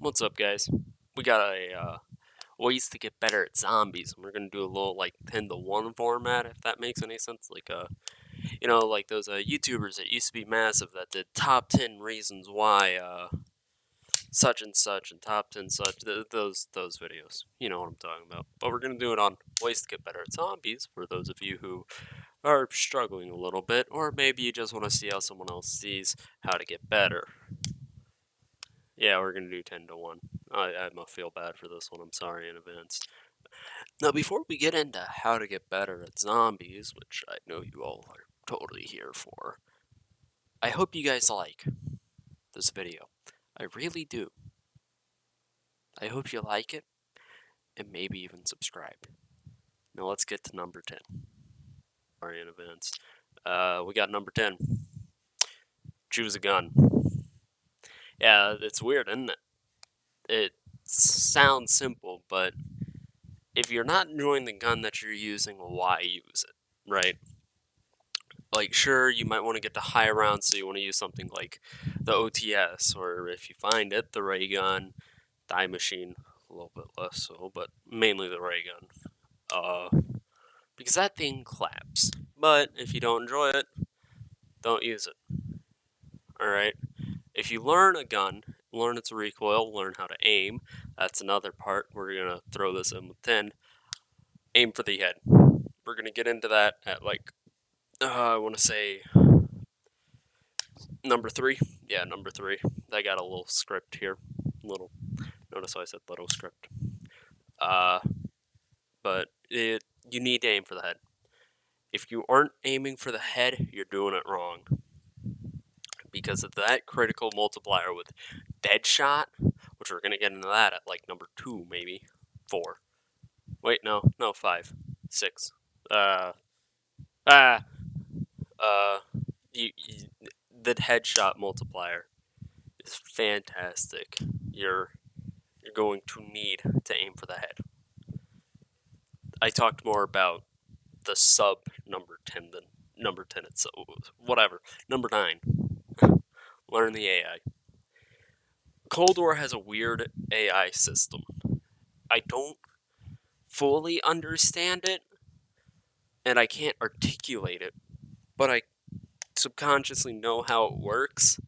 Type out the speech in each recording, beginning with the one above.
What's up, guys? We got a ways to get better at zombies, and we're gonna do a little like 10-to-1 format, if that makes any sense. Like like those YouTubers that used to be massive that did top 10 reasons why such and such and top 10 such those videos. You know what I'm talking about. But we're gonna do it on ways to get better at zombies for those of you who are struggling a little bit, or maybe you just want to see how someone else sees how to get better. Yeah, we're gonna do 10-to-1. I feel bad for this one. I'm sorry in advance. Now, before we get into how to get better at zombies, which I know you all are totally here for, I hope you guys like this video. I really do. I hope you like it and maybe even subscribe. Now let's get to number 10. Sorry in advance. We got number 10. Choose a gun. Yeah, it's weird, isn't it? It sounds simple, but if you're not enjoying the gun that you're using, why use it, right? Like, sure, you might want to get the high round, so you want to use something like the OTS, or if you find it, the ray gun, die machine, a little bit less so, but mainly the ray gun. Because that thing claps. But if you don't enjoy it, don't use it. Alright? If you learn a gun, learn its recoil, learn how to aim, that's another part. We're gonna throw this in with 10. Aim for the head. We're gonna get into that at like, I want to say number 3. Yeah, number 3. I got a little script here. Notice I said little script. But you need to aim for the head. If you aren't aiming for the head, you're doing it wrong. Because of that critical multiplier with Deadshot, which we're gonna get into that at like number 2, maybe 4. Wait, no, 5, 6. Uh, ah, the headshot multiplier is fantastic. You're going to need to aim for the head. I talked more about the sub number 10 than number 10 itself. Whatever. Number 9. Learn the AI. Cold War has a weird AI system. I don't fully understand it, and I can't articulate it, but I subconsciously know how it works.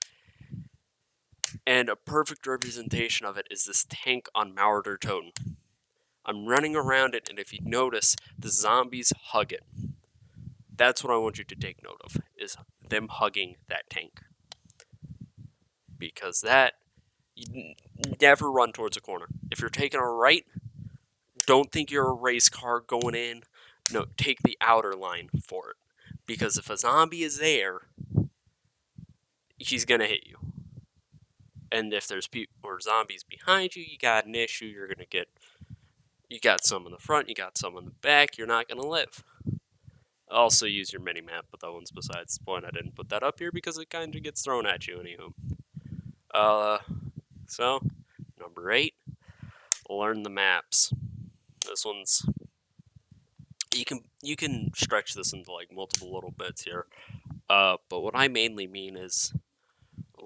And a perfect representation of it is this tank on Mauer Toten. I'm running around it, and if you notice, the zombies hug it. That's what I want you to take note of, is them hugging that tank. Because that, you never run towards a corner. If you're taking a right, don't think you're a race car going in. No, take the outer line for it. Because if a zombie is there, he's gonna hit you. And if there's people or zombies behind you, you got an issue. You got some in the front, you got some in the back. You're not gonna live. Also use your mini map, but that one's besides the point. I didn't put that up here because it kind of gets thrown at you anywho. So number 8, learn the maps. This one's you can stretch this into like multiple little bits here. But what I mainly mean is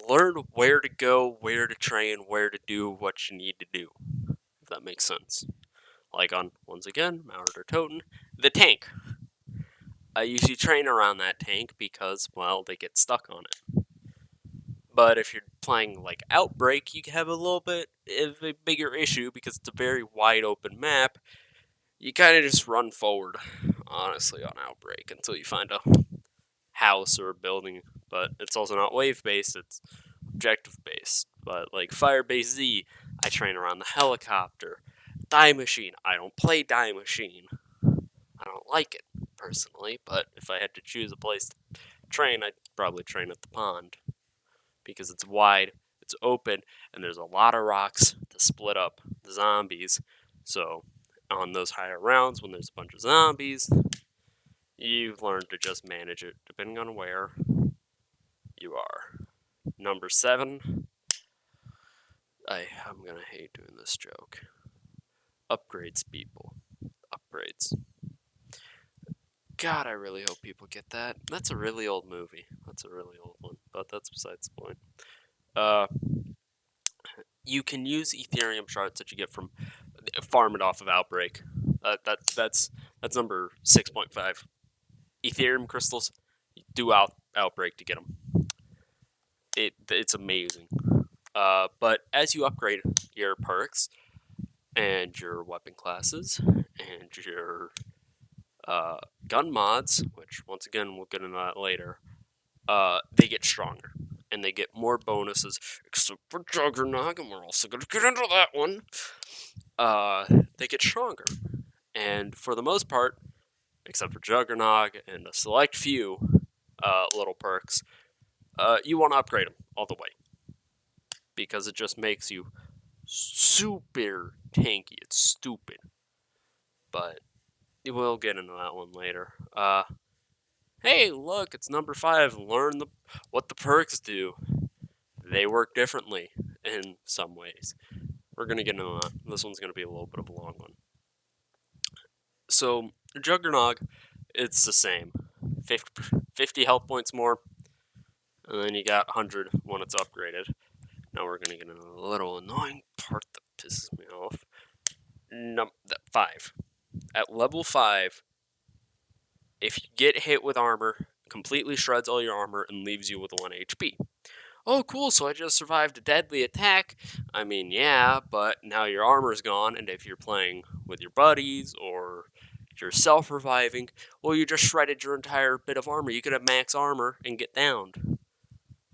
learn where to go, where to train, where to do what you need to do. If that makes sense. Like on, once again, Mauer Toten, the tank. I usually train around that tank because, well, they get stuck on it. But if you're playing like Outbreak, you have a little bit of a bigger issue because it's a very wide open map. You kind of just run forward, honestly, on Outbreak until you find a house or a building. But it's also not wave based, it's objective based. But like Firebase Z, I train around the helicopter. Die Machine, I don't play Die Machine. I don't like it personally, but if I had to choose a place to train, I'd probably train at the pond because it's wide, it's open, and there's a lot of rocks to split up the zombies. So on those higher rounds, when there's a bunch of zombies, you've learned to just manage it depending on where you are. Number 7, I'm gonna hate doing this joke. Upgrades, people. Upgrades. God, I really hope people get that. That's a really old movie. That's a really old one, but that's besides the point. you can use Ethereum shards that you get from farm it off of Outbreak. That's number 6.5. Ethereum crystals, do Outbreak to get them. It's amazing. But as you upgrade your perks and your weapon classes and your gun mods, which once again we'll get into that later, they get stronger and they get more bonuses, except for Juggernog, and we're also going to get into that one. They get stronger, and for the most part, except for Juggernog and a select few little perks, you want to upgrade them all the way because it just makes you super tanky. It's stupid, but we'll get into that one later. Hey, look, it's number 5. Learn what the perks do. They work differently in some ways. We're gonna get into that. This one's gonna be a little bit of a long one. So Juggernog, it's the same. 50 health points more, and then you got 100 when it's upgraded. Now we're gonna get into a little annoying part that pisses me off. 5. At level 5, if you get hit with armor, completely shreds all your armor and leaves you with 1 HP. Oh, cool, so I just survived a deadly attack. I mean, yeah, but now your armor's gone, and if you're playing with your buddies or you're self-reviving, well, you just shredded your entire bit of armor. You could have max armor and get downed.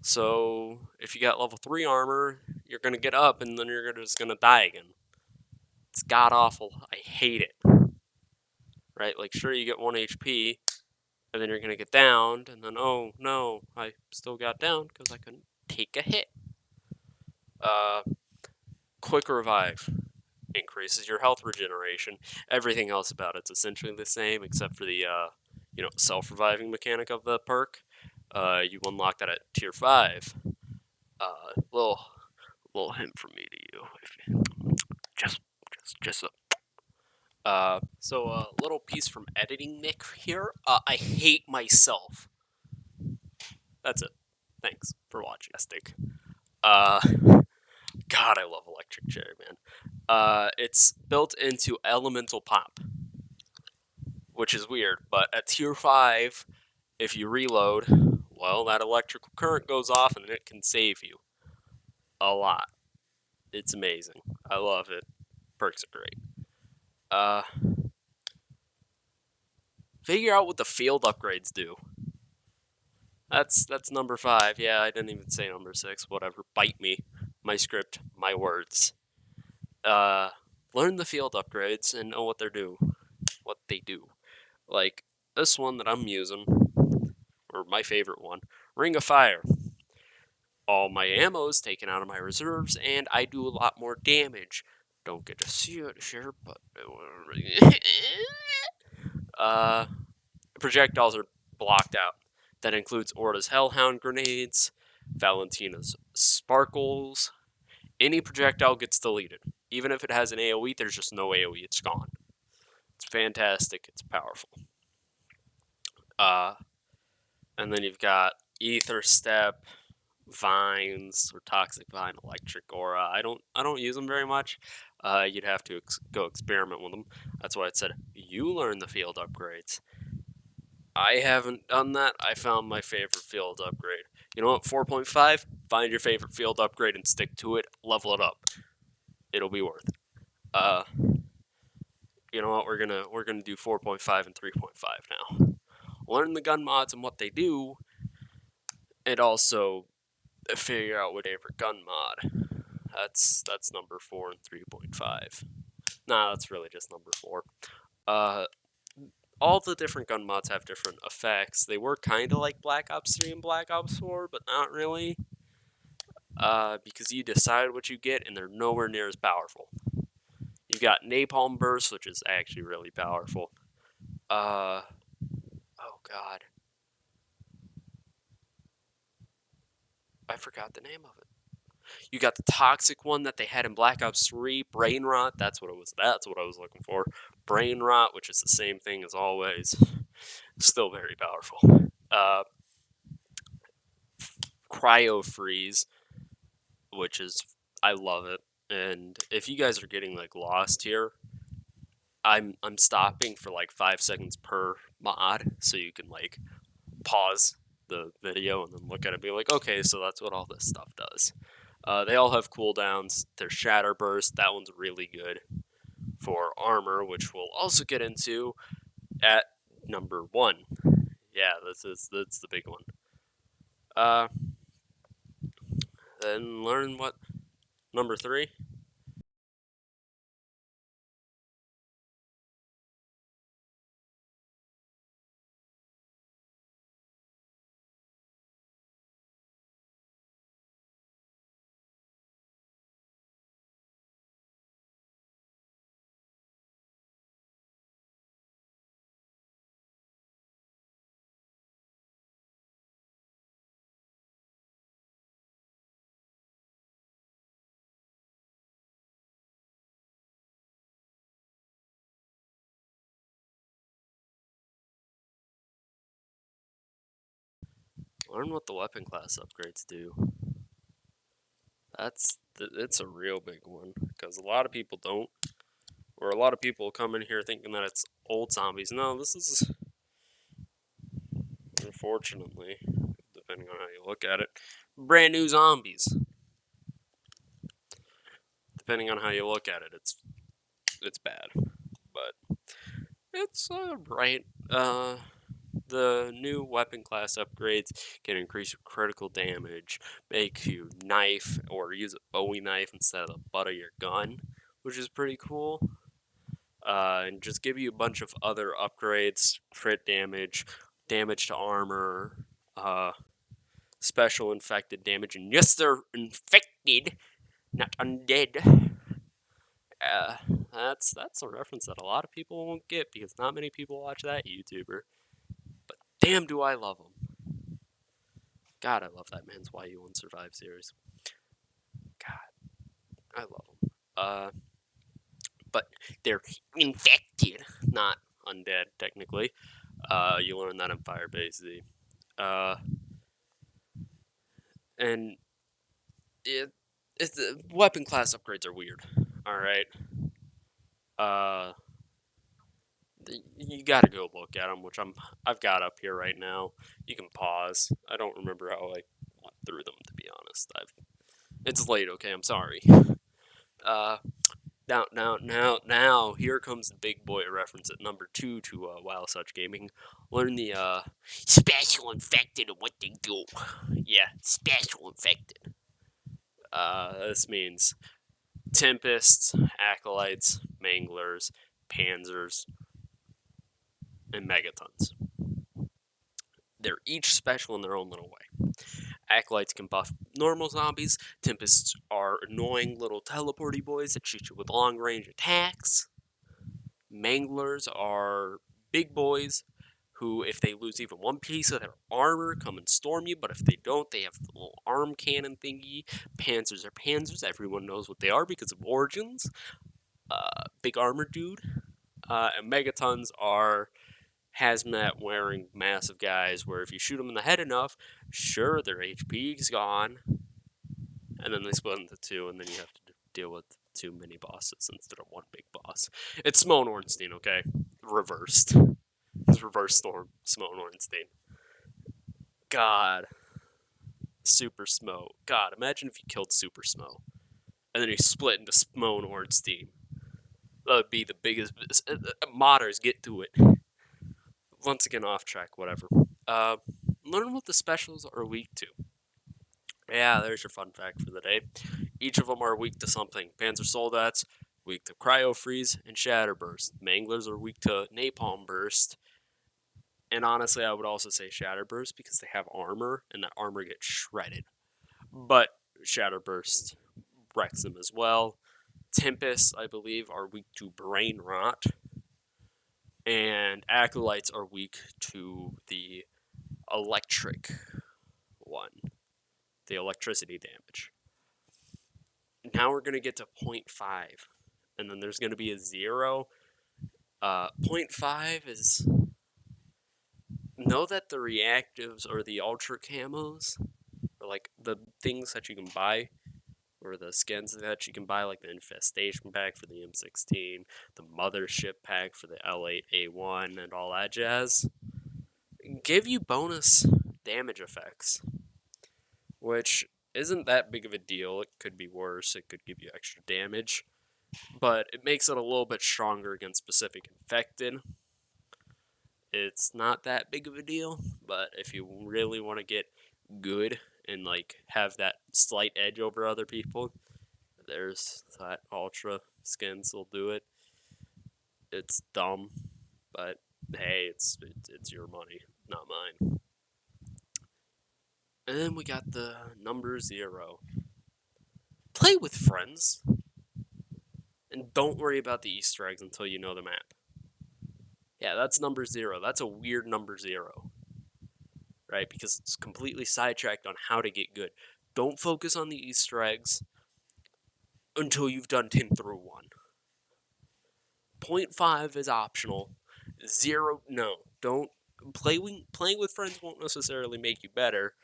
So, if you got level 3 armor, you're going to get up, and then you're just going to die again. It's god-awful. I hate it. Right? Like, sure, you get 1 HP, and then you're going to get downed, and then, oh, no, I still got down because I couldn't take a hit. Quick revive increases your health regeneration. Everything else about it's essentially the same, except for the self-reviving mechanic of the perk. You unlock that at tier 5. Little hint from me to you, if you just so a little piece from editing Nick here. I hate myself. That's it. Thanks for watching. God, I love Electric Cherry, man. It's built into Elemental Pop, which is weird, but at tier 5, if you reload, well, that electrical current goes off and it can save you a lot. It's amazing. I love it. Perks are great. Figure out what the field upgrades do. That's number 5. Yeah, I didn't even say number 6. Whatever. Bite me. My script. My words. Learn the field upgrades and know what they do. Like this one that I'm using, or my favorite one, Ring of Fire. All my ammo is taken out of my reserves, and I do a lot more damage. Don't get to see it here, but projectiles are blocked out. That includes Orta's Hellhound grenades, Valentina's sparkles. Any projectile gets deleted. Even if it has an AoE, there's just no AoE, it's gone. It's fantastic, it's powerful. And then you've got Ether Step, Vines, or Toxic Vine, Electric Aura. I don't use them very much. You'd have to go experiment with them. That's why I said you learn the field upgrades. I haven't done that. I found my favorite field upgrade. You know what? 4.5. Find your favorite field upgrade and stick to it. Level it up. It'll be worth it. You know what? We're gonna do 4.5 and 3.5 now. Learn the gun mods and what they do, and also figure out what favorite gun mod. That's number 4 and 3.5. Nah, that's really just number 4. All the different gun mods have different effects. They work kind of like Black Ops 3 and Black Ops 4, but not really. Because you decide what you get, and they're nowhere near as powerful. You've got Napalm Burst, which is actually really powerful. Oh god. I forgot the name of it. You got the toxic one that they had in Black Ops 3, Brain Rot. That's what it was. That's what I was looking for. Brain Rot, which is the same thing as always. Still very powerful. Cryo Freeze, which is, I love it. And if you guys are getting like lost here, I'm stopping for like 5 seconds per mod, so you can like pause the video and then look at it and be like, okay, so that's what all this stuff does. They all have cooldowns. There's Shatter Burst. That one's really good for armor, which we'll also get into at number 1. Yeah, that's the big one. Then learn what number 3. Learn what the weapon class upgrades do. It's a real big one because a lot of people don't, or a lot of people come in here thinking that it's old zombies. No, this is, unfortunately, depending on how you look at it, brand new zombies. Depending on how you look at it, it's bad, but it's right. The new weapon class upgrades can increase your critical damage, make you knife or use a Bowie knife instead of the butt of your gun, which is pretty cool. And just give you a bunch of other upgrades, crit damage, damage to armor, special infected damage, and yes, they're infected, not undead. Uh, that's a reference that a lot of people won't get because not many people watch that YouTuber. But damn, do I love him! God, I love that man's YU1 Survive series. God, I love him. But they're infected, not undead technically. You learn that in Firebase Z. And the weapon class upgrades are weird. All right. Uh, you gotta go look at them, which I've got up here right now. You can pause. I don't remember how I went through them, to be honest. It's late. Okay, I'm sorry. Now, here comes the big boy reference at number 2 to Wild Such Gaming. Learn the special infected and what they do. Yeah, special infected. This means Tempests, Acolytes, Manglers, Panzers, and Megatons. They're each special in their own little way. Acolytes can buff normal zombies. Tempests are annoying little teleporty boys that shoot you with long range attacks. Manglers are big boys who, if they lose even one piece of their armor, come and storm you, but if they don't, they have the little arm cannon thingy. Panzers are panzers. Everyone knows what they are because of Origins. Big armor dude. And Megatons are hazmat wearing massive guys where if you shoot them in the head enough, sure, their HP is gone. And then they split into 2, and then you have to deal with 2 mini bosses instead of 1 big boss. It's Smough Ornstein, okay? Reversed. It's reverse storm, Smough Ornstein. God. Super Smough. God, imagine if you killed Super Smough. And then you split into Smough Ornstein. That would be the biggest. Modders, get to it. Once again, off track, whatever. Learn what the specials are weak to. Yeah, there's your fun fact for the day. Each of them are weak to something. Panzer Soldats, weak to Cryo Freeze and Shatter Burst. Manglers are weak to Napalm Burst. And honestly, I would also say Shatter Burst because they have armor, and that armor gets shredded. But Shatter Burst wrecks them as well. Tempests, I believe, are weak to Brain Rot. And Acolytes are weak to the electric one, the electricity damage. Now we're going to get to 0.5, and then there's going to be a 0. 0.5 is, know that the reactives or the ultra camos, or like the things that you can buy, or the skins that you can buy, like the Infestation pack for the M16, the Mothership pack for the L8A1, and all that jazz, give you bonus damage effects, which isn't that big of a deal. It could be worse, it could give you extra damage, but it makes it a little bit stronger against specific infected. It's not that big of a deal, but if you really want to get good and like have that slight edge over other people, there's that ultra skins will do it. It's dumb, but hey, it's your money, not mine. And then we got the number 0. Play with friends, and don't worry about the Easter eggs until you know the map. Yeah, that's number 0. That's a weird number 0. Right? Because it's completely sidetracked on how to get good. Don't focus on the Easter eggs until you've done 10 through 1. 0.5 is optional. 0, no. Don't playing with friends won't necessarily make you better,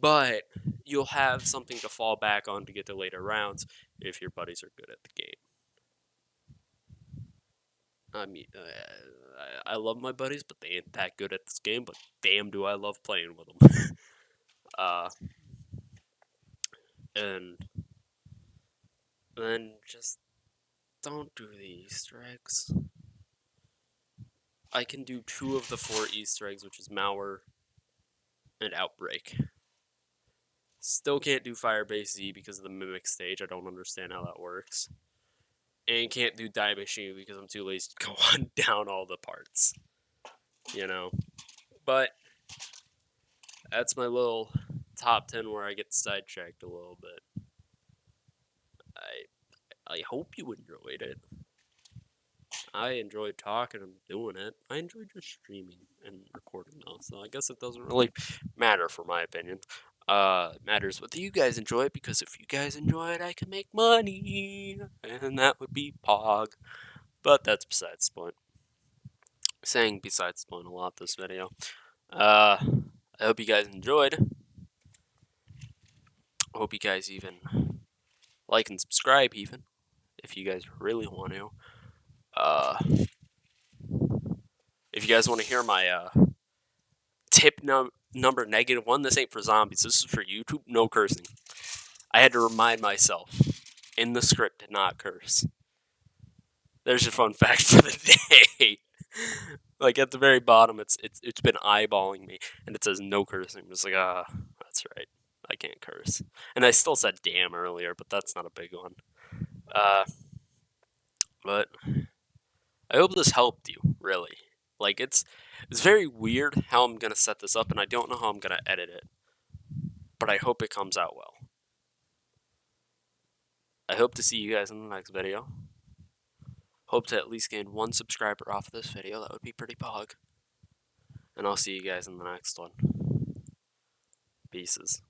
but you'll have something to fall back on to get to later rounds if your buddies are good at the game. I mean, I love my buddies, but they ain't that good at this game. But damn, do I love playing with them. And then just don't do the Easter eggs. I can do 2 of the 4 Easter eggs, which is Malware and Outbreak. Still can't do Firebase Z because of the Mimic stage. I don't understand how that works. And can't do Die Machine because I'm too lazy to go on down all the parts. You know? But that's my little top 10 where I get sidetracked a little bit. I hope you enjoyed it. I enjoyed talking and doing it. I enjoyed just streaming and recording though, so I guess it doesn't really matter for my opinion. It matters whether you guys enjoy it, because if you guys enjoy it, I can make money, and that would be Pog. But that's besides the point. Saying besides the point a lot this video. I hope you guys enjoyed. I hope you guys even like and subscribe even, if you guys really want to. If you guys want to hear my tip number -1, this ain't for zombies, this is for YouTube, no cursing. I had to remind myself in the script to not curse. There's your fun fact for the day. Like at the very bottom, it's been eyeballing me, and it says no cursing. It's like, that's right, I can't curse. And I still said damn earlier, but that's not a big one. But I hope this helped you, really. Like, it's very weird how I'm gonna set this up, and I don't know how I'm gonna edit it. But I hope it comes out well. I hope to see you guys in the next video. Hope to at least gain 1 subscriber off of this video. That would be pretty pog. And I'll see you guys in the next one. Pieces.